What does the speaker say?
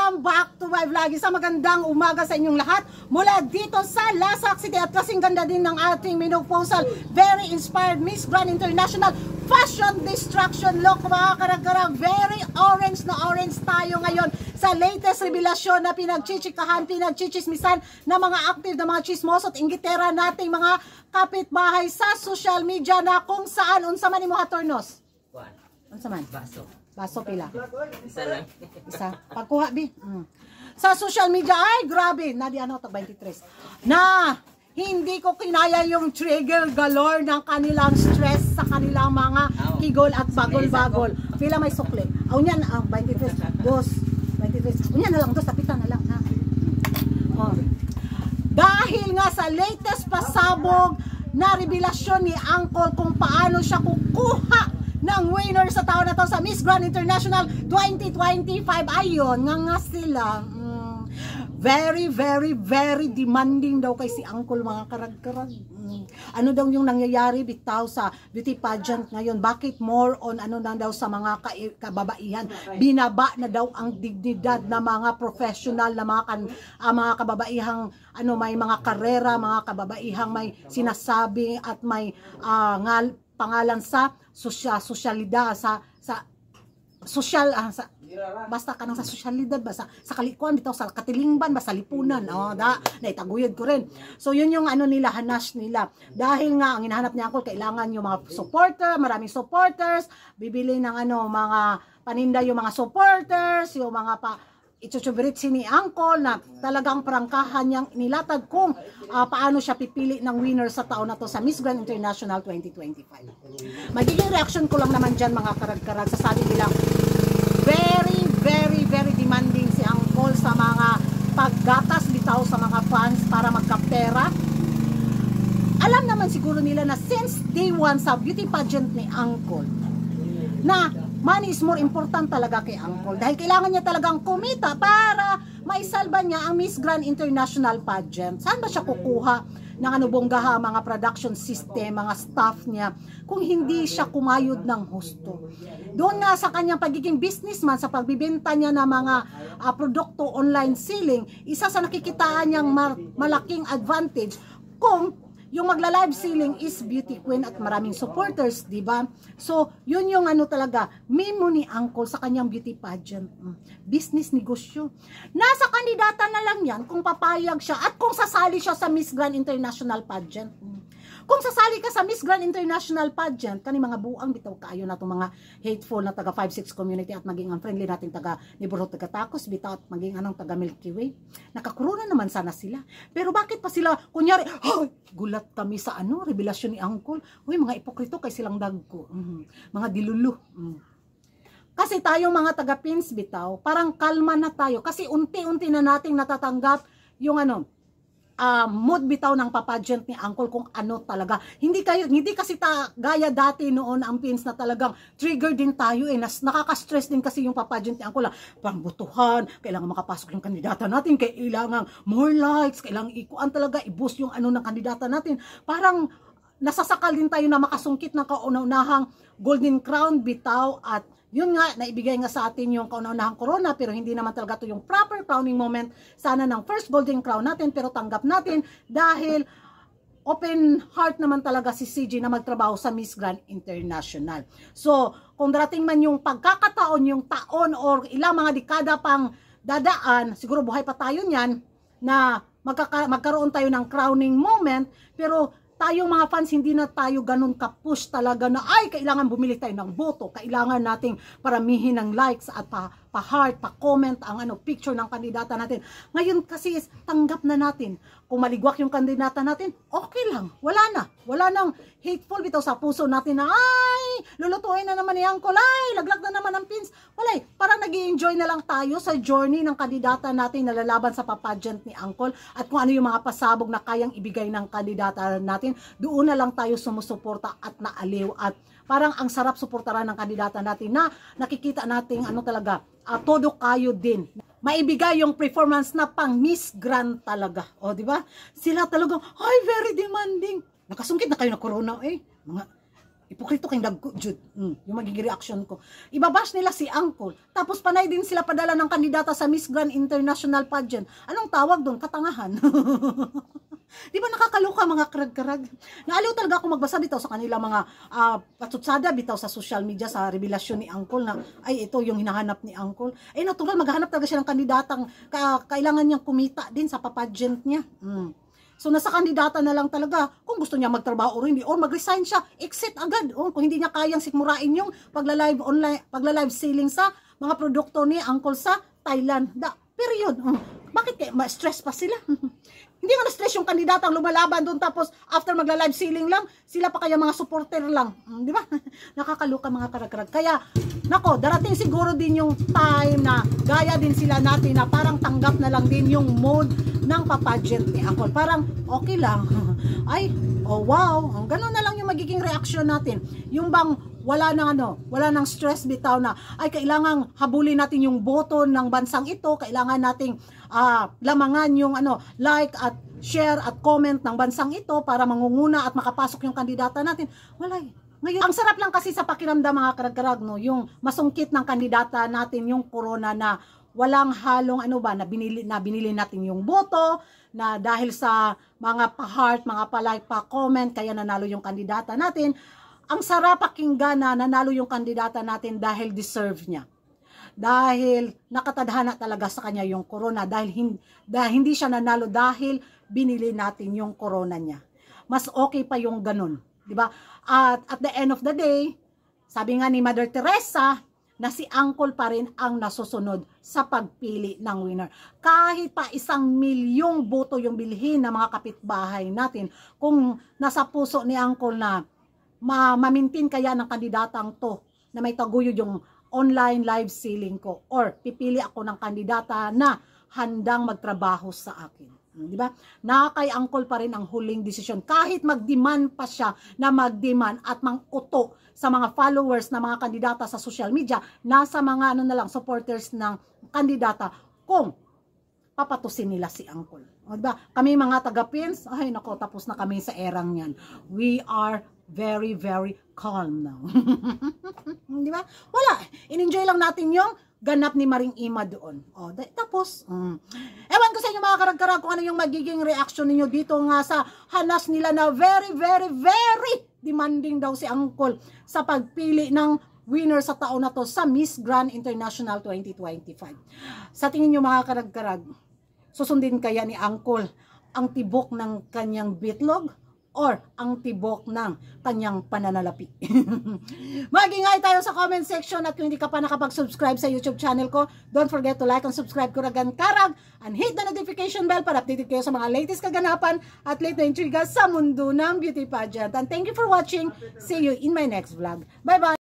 Welcome back to my vlog. Isang magandang umaga sa inyong lahat mula dito sa Lasak City. At kasing ganda din ng ating minoposal. Very inspired Miss Grand International Fashion Destruction look, mga karag-karag. Very orange na orange tayo ngayon sa latest revelasyon na pinagchichikahan, pinagchichismisan na mga active na mga chismoso at inggitera nating mga kapitbahay sa social media na kung saan unsa man imo hatornos. Unsa man? Baso pila. Isa lang. Isa. Pagkuha, bi. Sa social media, ay, grabe. Na di ano, 23. Na, hindi ko kinaya yung trigger galore ng kanilang stress sa kanilang mga kigol at bagol-bagol. Pila may sukli. Unyan, 23. Dos. 23. Unyan na lang, dos. Tapitan na lang. Ha? Oh. Dahil nga sa latest pasabog na revelasyon ni Uncle kung paano siya kukuha ng winner sa taon na to sa Miss Grand International 2025. Ayon nga sila. Very, very, very demanding daw kay si Uncle, mga karag-karag. Ano daw yung nangyayari bitaw sa beauty pageant ngayon? Bakit more on ano na daw sa mga kababaihan? Binaba na daw ang dignidad na mga professional na mga kababaihang ano, may mga karera, mga kababaihang may sinasabi at may pangalan sa sosyalidad, sa social, basta kanang sa sosyalidad ba, sa kalikuan bitaw, sa katilingban ba, sa lipunan, naitaguyod ko rin. So yun yung ano nila, hanash nila. Dahil nga ang hinahanap niya ako, kailangan yung mga supporter, maraming supporters, bibili ng ano, mga paninda yung mga supporters, yung mga itsutsubritsi ni Uncle na talagang prangkahan niyang nilatag kung paano siya pipili ng winner sa taon na to sa Miss Grand International 2025. Magiging reaction ko lang naman dyan, mga karag-karag. Sasabi nilang very, very, very demanding si Uncle sa mga paggatas bitaw sa mga fans para magkapera. Alam naman siguro nila na since day one sa beauty pageant ni Uncle na money is more important talaga kay Uncle. Dahil kailangan niya talagang kumita para maisalba niya ang Miss Grand International pageant. Saan ba siya kukuha ng bonggaha, mga production system, mga staff niya, kung hindi siya kumayod ng husto? Doon nga sa kanyang pagiging businessman, sa pagbibenta niya ng mga produkto online selling, isa sa nakikitaan niyang malaking advantage kung yung magla-live selling is beauty queen at maraming supporters, di ba? So, yun yung ano talaga, memo ni Uncle sa kanyang beauty pageant. Business negosyo. Nasa kandidata na lang yan kung papayag siya at kung sasali siya sa Miss Grand International pageant. Kung sasali ka sa Miss Grand International pageant, kani mga buang bitaw kaayo na itong mga hateful na taga 5-6 community at maging ang friendly natin taga Neighborhood, taga Tacos, bitaw at maging anong taga Milky Way. Nakakuruna naman sana sila. Pero bakit pa sila, kunyari, gulat kami sa ano, revelasyon ni Uncle. Uy, mga ipokrito kay silang dagko. Mga dilulu. Kasi tayong mga taga Pins bitaw, parang kalma na tayo. Kasi unti-unti na nating natatanggap yung ano, mood bitaw ng papageant ni Uncle kung ano talaga. Hindi kasi gaya dati noon ang Pins na talagang trigger din tayo nakaka-stress din kasi yung papageant ni Uncle. Pambutuhan, kailangan makapasok yung kandidata natin, kailangan more likes, kailangan ikuan talaga, i-boost yung ano ng kandidata natin. Parang nasasakal din tayo na makasungkit ng kauna-unahang golden crown bitaw at yun nga, naibigay nga sa atin yung kauna-unahang corona, pero hindi naman talaga ito yung proper crowning moment sana ng first golden crown natin, pero tanggap natin dahil open heart naman talaga si CG na magtrabaho sa Miss Grand International. So, kung darating man yung pagkakataon, yung taon or ilang mga dekada pang dadaan, siguro buhay pa tayo niyan, na magkaroon tayo ng crowning moment, pero tayong mga fans, hindi na tayo ganun ka-push talaga na ay, kailangan bumili tayo ng boto, kailangan nating paramihin ng likes at pa-heart, pa-comment ang picture ng kandidata natin. Ngayon kasi tanggap na natin. Kung maligwak yung kandidata natin, okay lang. Wala nang hateful bitaw sa puso natin na ay, lulutuin na naman ni Uncle, ay, laglag na naman ang Pins. Wala, parang nag-i-enjoy na lang tayo sa journey ng kandidata natin na lalaban sa papageant ni Uncle at kung ano yung mga pasabog na kayang ibigay ng kandidata natin. Doon na lang tayo sumusuporta at naaliw at parang ang sarap suportaran ng kandidata natin na nakikita natin ano talaga, todo kayo din. Maibigay yung performance na pang Miss Grand talaga. O, di ba? Sila talagang, ay, very demanding. Nakasungkit na kayo na corona, mga Ipokrito kayong dagko, Jud. Yung magiging reaction ko. Ibabash nila si Uncle. Tapos panay din sila padala ng kandidata sa Miss Grand International Pageant. Anong tawag doon? Katangahan. Di ba nakakaluka mga karag-karag? Naaliw talaga ako magbasa bitaw sa kanila mga patutsada bitaw sa social media sa revelasyon ni Uncle na ay ito yung hinahanap ni Uncle. Eh natural maghahanap talaga siya ng kandidatang kailangan niyang kumita din sa pageant niya. So nasa kandidata na lang talaga kung gusto niya magtrabaho o hindi or mag-resign siya, exit agad. Kung hindi niya kayang sikmurain yung pagla-live online, pagla-live selling sa mga produkto ni Uncle sa Thailand. Period. Bakit kaya ma-stress pa sila? Hindi nga na-stress yung kandidatang lumalaban doon tapos after magla-live selling lang, sila pa kaya mga supporter lang. Di ba? Nakakaluka mga karag-karag. Kaya, nako, darating siguro din yung time na gaya din sila natin na parang tanggap na lang din yung mode ng papageant ni Uncle. Parang okay lang. Ay, oh wow, ganun na lang yung magiging reaction natin. Yung bang wala nang stress bitaw na ay kailangang habulin natin yung boto ng bansang ito, kailangan nating lamangan yung like at share at comment ng bansang ito para mangunguna at makapasok yung kandidata natin. Wala eh. Ngayon, ang sarap lang kasi sa pakiramdam mga karag-karag, no, yung masungkit ng kandidata natin yung corona na walang halong na binili natin yung boto, na dahil sa mga pa-heart, mga pa-like, pa-comment, kaya nanalo yung kandidata natin. Ang sarap pakinggan na nanalo yung kandidata natin dahil deserve niya. Dahil nakatadhana talaga sa kanya yung corona. Dahil hindi siya nanalo dahil binili natin yung corona niya. Mas okay pa yung ganun. Diba? At the end of the day, sabi nga ni Mother Teresa, na si Uncle pa rin ang nasusunod sa pagpili ng winner. Kahit pa 1 milyong boto yung bilhin ng mga kapitbahay natin, kung nasa puso ni Uncle na mamintin kaya ng kandidatang to na may taguyod yung online live selling ko or pipili ako ng kandidata na handang magtrabaho sa akin. Di ba? Na kay Uncle pa rin ang huling desisyon. Kahit mag-demand pa siya na mag-demand at mang-uto sa mga followers na mga kandidata sa social media, nasa mga supporters ng kandidata kung papatusin nila si Uncle. Diba? Kami mga taga-pins, ay nako, tapos na kami sa erang yan. We are very, very calm now. Di ba? Wala. In-enjoy lang natin yung ganap ni Maring Ima doon. Tapos, ewan ko sa inyo mga karag-karag kung ano yung magiging reaction ninyo dito nga sa hanas nila na very, very, very demanding daw si Uncle sa pagpili ng winner sa taon na to sa Miss Grand International 2025. Sa tingin nyo mga karag-karag, susundin kaya ni Uncle ang tibok ng kanyang bitlog or ang tibok ng kanyang pananalapi? Mag-ingay tayo sa comment section at kung hindi ka pa nakapag-subscribe sa YouTube channel ko, don't forget to like and subscribe Kuragan Karag and hit the notification bell para updated kayo sa mga latest kaganapan at late na intriga sa mundo ng beauty pageant. And thank you for watching. See you in my next vlog. Bye-bye!